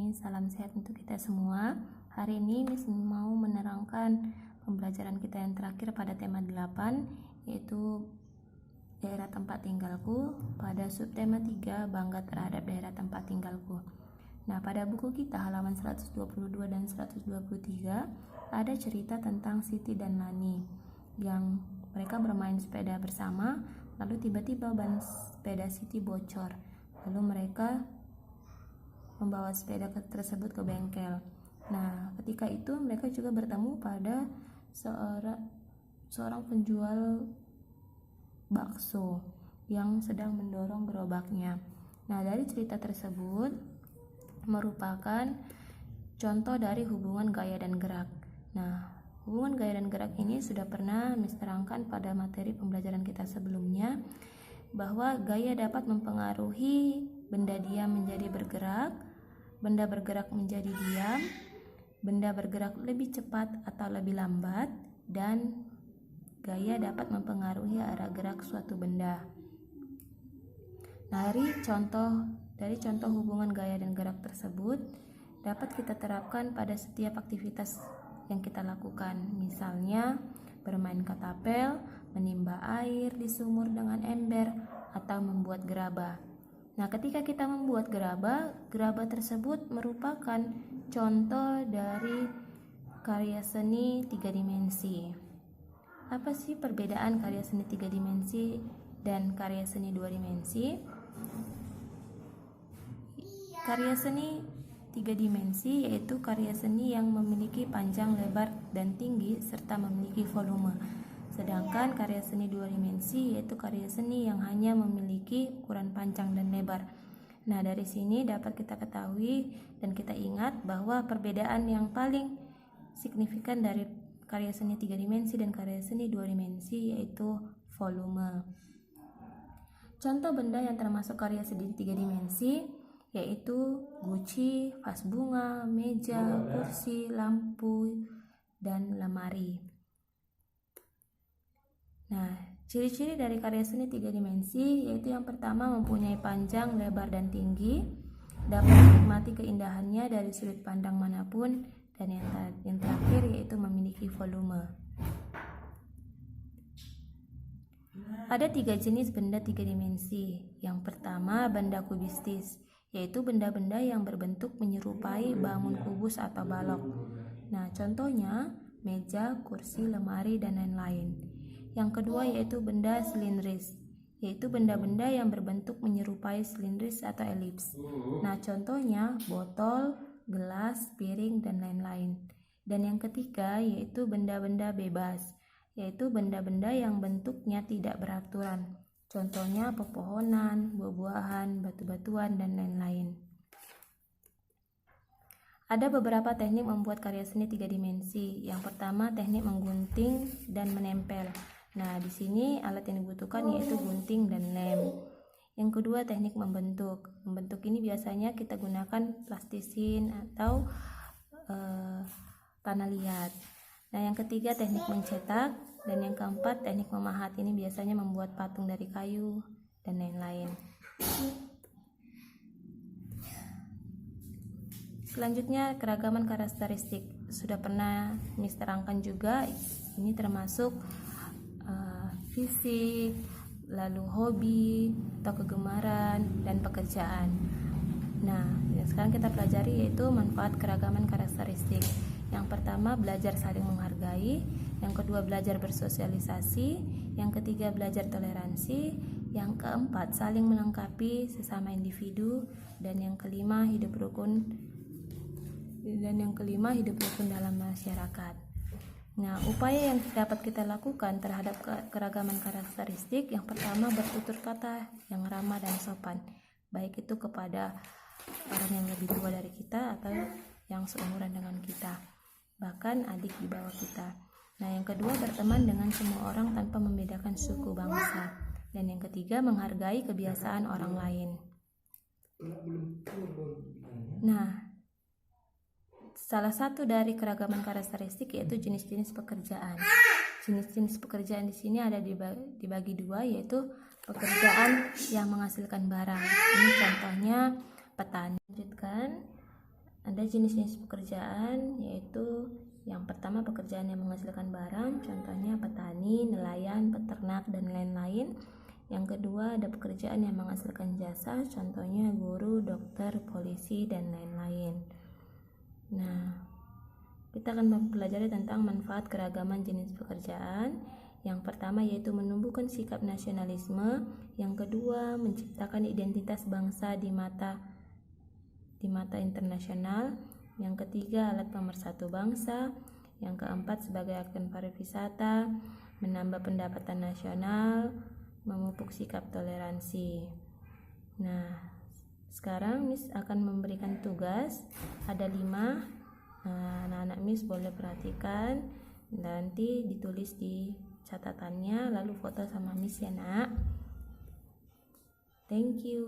pagi, salam sehat untuk kita semua. Hari ini Miss mau menerangkan pembelajaran kita yang terakhir pada tema 8, yaitu daerah tempat tinggalku, pada subtema 3, bangga terhadap daerah tempat tinggalku. Nah, pada buku kita halaman 122 dan 123 ada cerita tentang Siti dan Lani yang mereka bermain sepeda bersama, lalu tiba-tiba ban sepeda Siti bocor. Lalu mereka membawa sepeda tersebut ke bengkel. Nah, ketika itu mereka juga bertemu pada seorang penjual bakso yang sedang mendorong gerobaknya. Nah, dari cerita tersebut merupakan contoh dari hubungan gaya dan gerak. Nah, hubungan gaya dan gerak ini sudah pernah Miss terangkan pada materi pembelajaran kita sebelumnya, bahwa gaya dapat mempengaruhi benda diam menjadi bergerak, benda bergerak menjadi diam, benda bergerak lebih cepat atau lebih lambat, dan gaya dapat mempengaruhi arah gerak suatu benda. Nah, dari contoh hubungan gaya dan gerak tersebut dapat kita terapkan pada setiap aktivitas yang kita lakukan. Misalnya bermain katapel, menimba air di sumur dengan ember, atau membuat gerabah. Nah, ketika kita membuat gerabah tersebut merupakan contoh dari karya seni 3 dimensi. Apa sih perbedaan karya seni 3 dimensi dan karya seni 2 dimensi? Karya seni 3 dimensi yaitu karya seni yang memiliki panjang, lebar, dan tinggi serta memiliki volume. Sedangkan karya seni 2 dimensi yaitu karya seni yang hanya memiliki ukuran panjang dan lebar. Nah, dari sini dapat kita ketahui dan kita ingat bahwa perbedaan yang paling signifikan dari karya seni 3 dimensi dan karya seni 2 dimensi yaitu volume. Contoh benda yang termasuk karya seni 3 dimensi yaitu guci, vas bunga, meja, kursi, lampu, dan lemari. Nah, ciri-ciri dari karya seni 3 dimensi yaitu yang pertama mempunyai panjang, lebar, dan tinggi, dapat menikmati keindahannya dari sudut pandang manapun, dan yang terakhir yaitu memiliki volume. Ada 3 jenis benda 3 dimensi. Yang pertama benda kubistis, yaitu benda-benda yang berbentuk menyerupai bangun kubus atau balok. Nah, contohnya meja, kursi, lemari, dan lain-lain. Yang kedua yaitu benda silindris, yaitu benda-benda yang berbentuk menyerupai silindris atau elips. Nah, contohnya botol, gelas, piring, dan lain-lain. Dan yang ketiga yaitu benda-benda bebas, yaitu benda-benda yang bentuknya tidak beraturan. Contohnya pepohonan, buah-buahan, batu-batuan, dan lain-lain. Ada beberapa teknik membuat karya seni 3 dimensi. Yang pertama teknik menggunting dan menempel. Nah, di sini alat yang dibutuhkan yaitu gunting dan lem. Yang kedua teknik membentuk. Membentuk ini biasanya kita gunakan plastisin atau tanah liat. Nah, yang ketiga teknik mencetak, dan yang keempat teknik memahat. Ini biasanya membuat patung dari kayu dan lain-lain. Selanjutnya keragaman karakteristik. Sudah pernah Miss terangkan juga. Ini termasuk fisik, lalu hobi atau kegemaran, dan pekerjaan. Nah, sekarang kita pelajari yaitu manfaat keragaman karakteristik. Yang pertama belajar saling menghargai, yang kedua belajar bersosialisasi, yang ketiga belajar toleransi, yang keempat saling melengkapi sesama individu, dan yang kelima hidup rukun dalam masyarakat. Nah, upaya yang dapat kita lakukan terhadap keragaman karakteristik, yang pertama bertutur kata yang ramah dan sopan, baik itu kepada orang yang lebih tua dari kita atau yang seumuran dengan kita, bahkan adik di bawah kita. Nah, yang kedua berteman dengan semua orang tanpa membedakan suku bangsa, dan yang ketiga menghargai kebiasaan orang lain. Nah, salah satu dari keragaman karakteristik yaitu jenis-jenis pekerjaan. Jenis-jenis pekerjaan di sini ada dibagi dua, yaitu pekerjaan yang menghasilkan barang. Ini contohnya petani. Lanjutkan. Ada jenis-jenis pekerjaan, yaitu yang pertama pekerjaan yang menghasilkan barang, contohnya petani, nelayan, peternak, dan lain-lain. Yang kedua ada pekerjaan yang menghasilkan jasa, contohnya guru, dokter, polisi, dan lain-lain. Nah, kita akan mempelajari tentang manfaat keragaman jenis pekerjaan. Yang pertama yaitu menumbuhkan sikap nasionalisme. Yang kedua, menciptakan identitas bangsa di mata internasional. Yang ketiga, alat pemersatu bangsa. Yang keempat, sebagai agen pariwisata, menambah pendapatan nasional, memupuk sikap toleransi. Nah, sekarang Miss akan memberikan tugas, ada 5. Anak-anak Miss boleh perhatikan, nanti ditulis di catatannya, lalu foto sama Miss ya nak. Thank you.